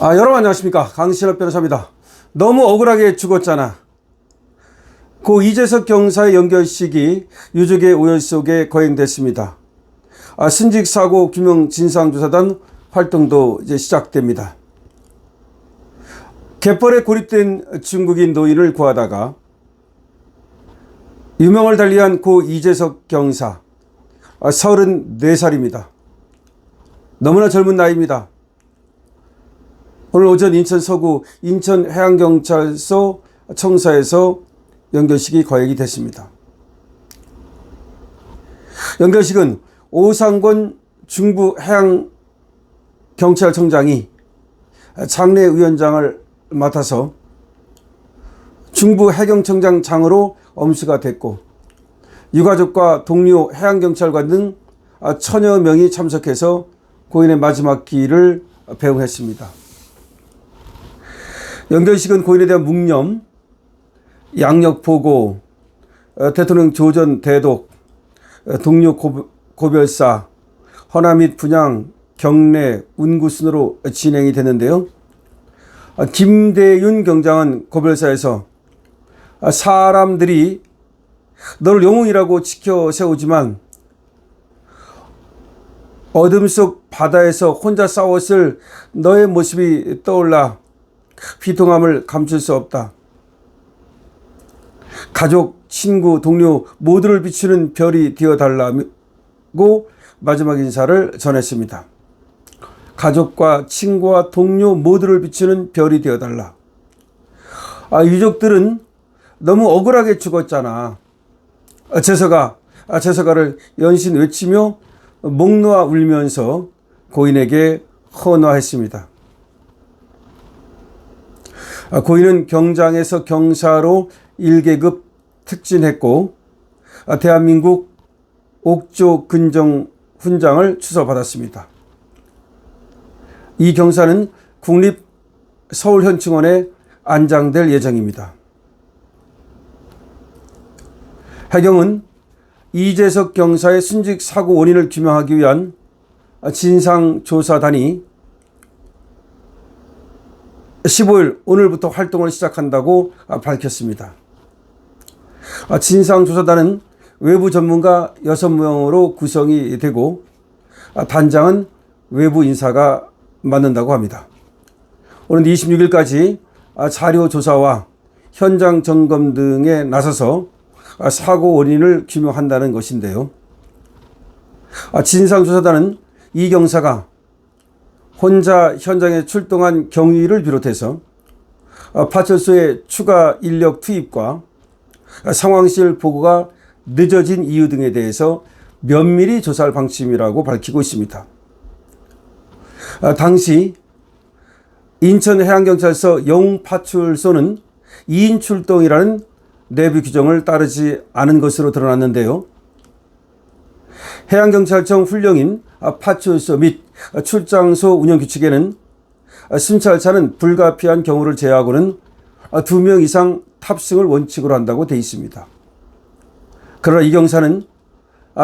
여러분 안녕하십니까. 강신업 변호사입니다. 너무 억울하게 죽었잖아. 고 이재석 경사의 연결식이 유족의 오열 속에 거행됐습니다. 순직사고 규명 진상조사단 활동도 이제 시작됩니다. 갯벌에 고립된 중국인 노인을 구하다가 유명을 달리한 고 이재석 경사 34살입니다. 너무나 젊은 나이입니다. 오늘 오전 인천 서구 인천해양경찰서 청사에서 연결식이 거행이 됐습니다. 연결식은 오상권 중부해양경찰청장이 장례위원장을 맡아서 중부해경청장장으로 엄수가 됐고, 유가족과 동료 해양경찰관 등 1000여 명이 참석해서 고인의 마지막 기일을 배웅했습니다. 연결식은 고인에 대한 묵념, 양력포고, 대통령 조전 대독, 동료 고별사, 헌화 및 분양, 경례, 운구 순으로 진행이 됐는데요. 김대윤 경장은 고별사에서 사람들이 너를 영웅이라고 지켜 세우지만 어둠 속 바다에서 혼자 싸웠을 너의 모습이 떠올라 비통함을 감출 수 없다. 가족, 친구, 동료 모두를 비추는 별이 되어달라고 마지막 인사를 전했습니다. 가족과 친구와 동료 모두를 비추는 별이 되어달라. 유족들은 너무 억울하게 죽었잖아. 재석아를 연신 외치며 목 놓아 울면서 고인에게 헌화했습니다. 고인은 경장에서 경사로 1계급 특진했고 대한민국 옥조 근정 훈장을 추서받았습니다. 이 경사는 국립 서울현충원에 안장될 예정입니다. 해경은 이재석 경사의 순직 사고 원인을 규명하기 위한 진상조사단이 15일 오늘부터 활동을 시작한다고 밝혔습니다. 진상조사단은 외부 전문가 6명으로 구성이 되고 단장은 외부 인사가 맡는다고 합니다. 오는 26일까지 자료 조사와 현장 점검 등에 나서서 사고 원인을 규명한다는 것인데요. 진상조사단은 이 경사가 혼자 현장에 출동한 경위를 비롯해서 파출소의 추가 인력 투입과 상황실 보고가 늦어진 이유 등에 대해서 면밀히 조사할 방침이라고 밝히고 있습니다. 당시 인천해양경찰서 영웅파출소는 2인 출동이라는 내부 규정을 따르지 않은 것으로 드러났는데요. 해양경찰청 훈령인 파출소 및 출장소 운영규칙에는 순찰차는 불가피한 경우를 제외하고는 2명 이상 탑승을 원칙으로 한다고 되어 있습니다. 그러나 이 경사는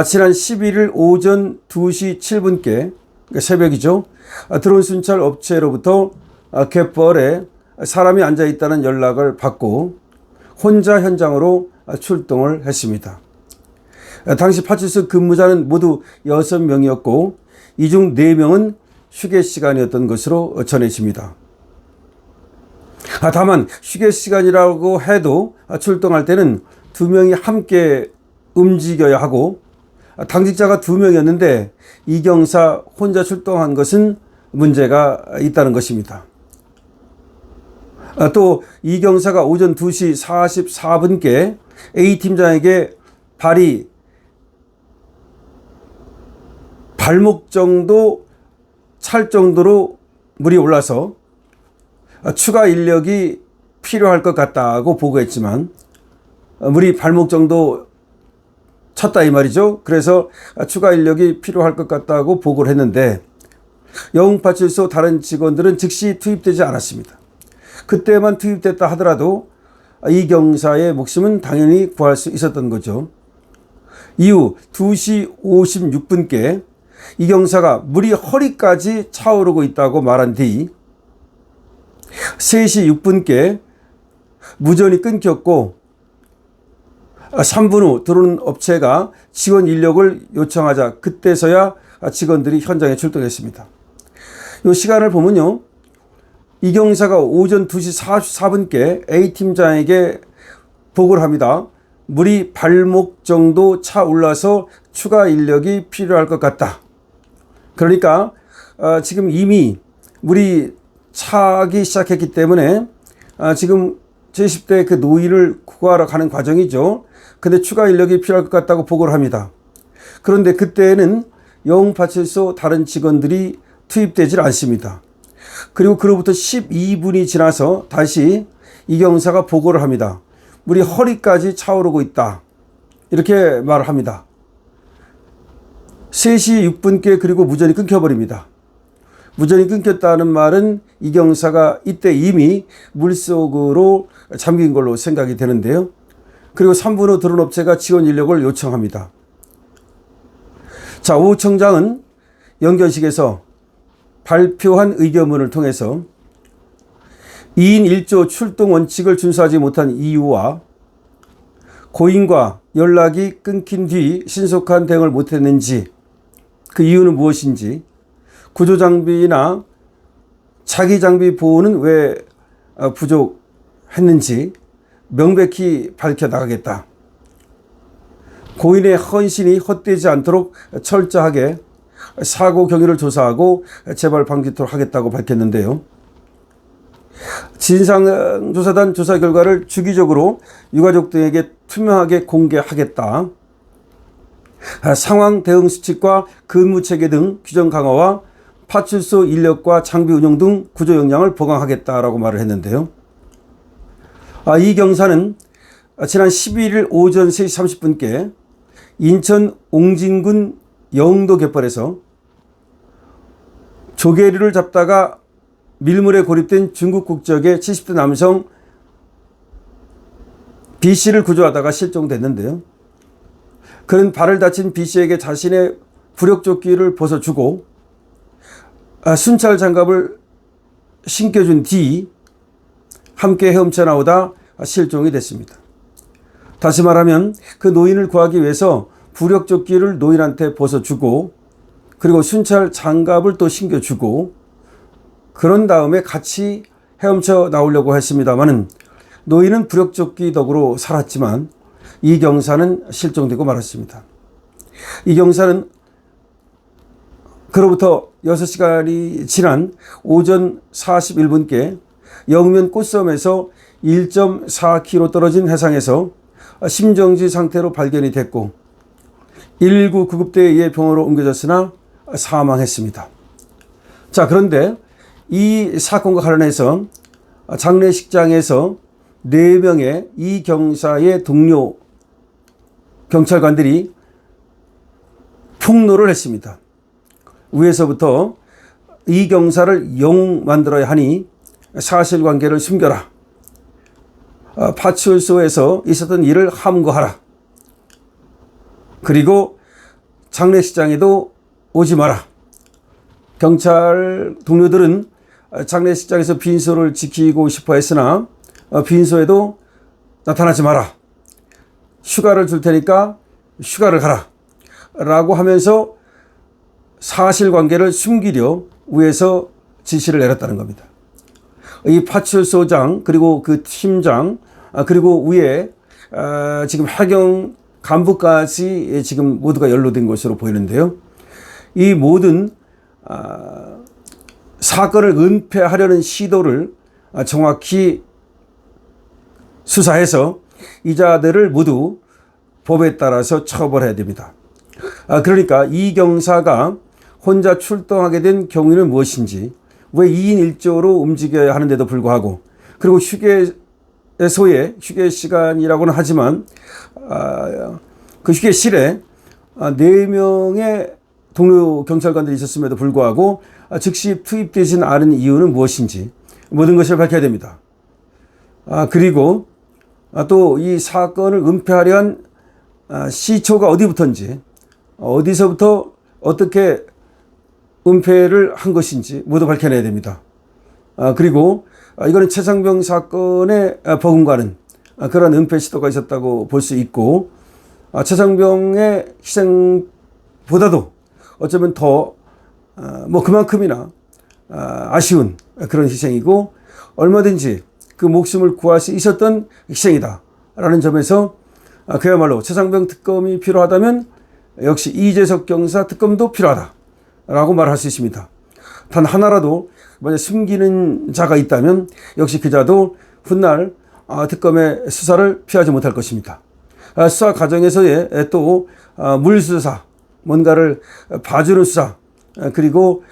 지난 11일 오전 2시 7분께 새벽이죠. 드론 순찰 업체로부터 갯벌에 사람이 앉아 있다는 연락을 받고 혼자 현장으로 출동을 했습니다. 당시 파출소 근무자는 모두 6명이었고 이 중 4명은 휴게 시간이었던 것으로 전해집니다. 다만 휴게 시간이라고 해도 출동할 때는 2명이 함께 움직여야 하고 당직자가 2명이었는데 이 경사 혼자 출동한 것은 문제가 있다는 것입니다. 또 이 경사가 오전 2시 44분께 A팀장에게 발목 정도 찰 정도로 물이 올라서 추가 인력이 필요할 것 같다고 보고했지만 물이 발목 정도 찼다 이 말이죠. 그래서 추가 인력이 필요할 것 같다고 보고를 했는데 영웅파출소 다른 직원들은 즉시 투입되지 않았습니다. 그때만 투입됐다 하더라도 이 경사의 목숨은 당연히 구할 수 있었던 거죠. 이후 2시 56분께 이 경사가 물이 허리까지 차오르고 있다고 말한 뒤 3시 6분께 무전이 끊겼고 3분 후 들어오는 업체가 지원 인력을 요청하자 그때서야 직원들이 현장에 출동했습니다. 이 시간을 보면요. 이 경사가 오전 2시 44분께 A팀장에게 보고를 합니다. 물이 발목 정도 차 올라서 추가 인력이 필요할 것 같다. 그러니까 지금 이미 물이 차기 시작했기 때문에 지금 제10대 그 노인을 구하러 가는 과정이죠. 근데 추가 인력이 필요할 것 같다고 보고를 합니다. 그런데 그때는 영웅파출소 다른 직원들이 투입되질 않습니다. 그리고 그로부터 12분이 지나서 다시 이 경사가 보고를 합니다. 물이 허리까지 차오르고 있다. 이렇게 말을 합니다. 3시 6분께 그리고 무전이 끊겨버립니다. 무전이 끊겼다는 말은 이 경사가 이때 이미 물속으로 잠긴 걸로 생각이 되는데요. 그리고 3분 후 드론 업체가 지원 인력을 요청합니다. 자, 오 청장은 연결식에서 발표한 의견문을 통해서 2인 1조 출동 원칙을 준수하지 못한 이유와 고인과 연락이 끊긴 뒤 신속한 대응을 못했는지, 그 이유는 무엇인지, 구조장비나 차기장비 보호는 왜 부족했는지 명백히 밝혀나가겠다. 고인의 헌신이 헛되지 않도록 철저하게 사고 경위를 조사하고 재발 방지토록 하겠다고 밝혔는데요. 진상조사단 조사 결과를 주기적으로 유가족 등에게 투명하게 공개하겠다. 상황 대응 수칙과 근무체계 등 규정 강화와 파출소 인력과 장비 운영 등 구조 역량을 보강하겠다라고 말을 했는데요. 이 경사는 지난 11일 오전 3시 30분께 인천 옹진군 영도 갯벌에서 조개류를 잡다가 밀물에 고립된 중국 국적의 70대 남성 B씨를 구조하다가 실종됐는데요. 그는 발을 다친 B씨에게 자신의 부력조끼를 벗어주고 순찰 장갑을 신겨준 뒤 함께 헤엄쳐 나오다 실종이 됐습니다. 다시 말하면 그 노인을 구하기 위해서 부력조끼를 노인한테 벗어주고 그리고 순찰 장갑을 또 신겨주고 그런 다음에 같이 헤엄쳐 나오려고 했습니다마는 노인은 부력조끼 덕으로 살았지만 이 경사는 실종되고 말았습니다. 이 경사는 그로부터 6시간이 지난 오전 41분께 영면 꽃섬에서 1.4km 떨어진 해상에서 심정지 상태로 발견이 됐고 119 구급대에 의해 병원으로 옮겨졌으나 사망했습니다. 자, 그런데 이 사건과 관련해서 장례식장에서 4명의 이 경사의 동료 경찰관들이 폭로를 했습니다. 위에서부터 이 경사를 영웅 만들어야 하니 사실관계를 숨겨라. 파출소에서 있었던 일을 함구하라. 그리고 장례식장에도 오지 마라. 경찰 동료들은 장례식장에서 빈소를 지키고 싶어 했으나 빈소에도 나타나지 마라. 휴가를 줄 테니까 휴가를 가라. 라고 하면서 사실관계를 숨기려 위에서 지시를 내렸다는 겁니다. 이 파출소장 그리고 그 팀장 그리고 위에 지금 해경 간부까지 지금 모두가 연루된 것으로 보이는데요. 이 모든 사건을 은폐하려는 시도를 정확히 수사해서 이 자들을 모두 법에 따라서 처벌해야 됩니다. 그러니까 이 경사가 혼자 출동하게 된 경위는 무엇인지, 왜 2인 1조로 움직여야 하는데도 불구하고, 그리고 휴게소에 휴게 시간이라고는 하지만 그 휴게실에 4명의 동료 경찰관들이 있었음에도 불구하고 즉시 투입되진 않은 이유는 무엇인지 모든 것을 밝혀야 됩니다. 그리고 또 이 사건을 은폐하려 한 시초가 어디부터인지, 어디서부터 어떻게 은폐를 한 것인지 모두 밝혀내야 됩니다. 그리고 이거는 최상병 사건의 버금가는 그런 은폐 시도가 있었다고 볼 수 있고, 최상병의 희생보다도 어쩌면 더 그만큼이나 아쉬운 그런 희생이고, 얼마든지 그 목숨을 구할 수 있었던 희생이다라는 점에서 그야말로 최상병 특검이 필요하다면 역시 이재석 경사 특검도 필요하다라고 말할 수 있습니다. 단 하나라도 만약 숨기는 자가 있다면 역시 그 자도 훗날 특검의 수사를 피하지 못할 것입니다. 수사 과정에서의 또 물수사, 뭔가를 봐주는 수사, 그리고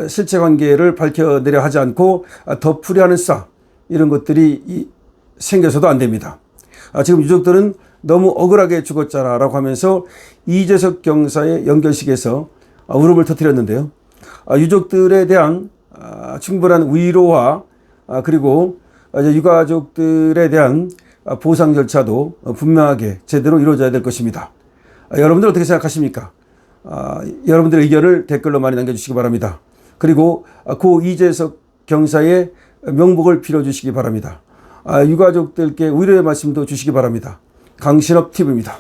실체 관계를 밝혀내려 하지 않고 덮으려 하는 수사, 이런 것들이 생겨서도 안 됩니다. 지금 유족들은 너무 억울하게 죽었잖아라고 하면서 이재석 경사의 연결식에서 울음을 터뜨렸는데요. 유족들에 대한 충분한 위로와 그리고 유가족들에 대한 보상 절차도 분명하게 제대로 이루어져야 될 것입니다. 여러분들 어떻게 생각하십니까? 여러분들의 의견을 댓글로 많이 남겨주시기 바랍니다. 그리고 고 이재석 경사의 명복을 빌어주시기 바랍니다. 유가족들께 위로의 말씀도 주시기 바랍니다. 강신업 TV입니다.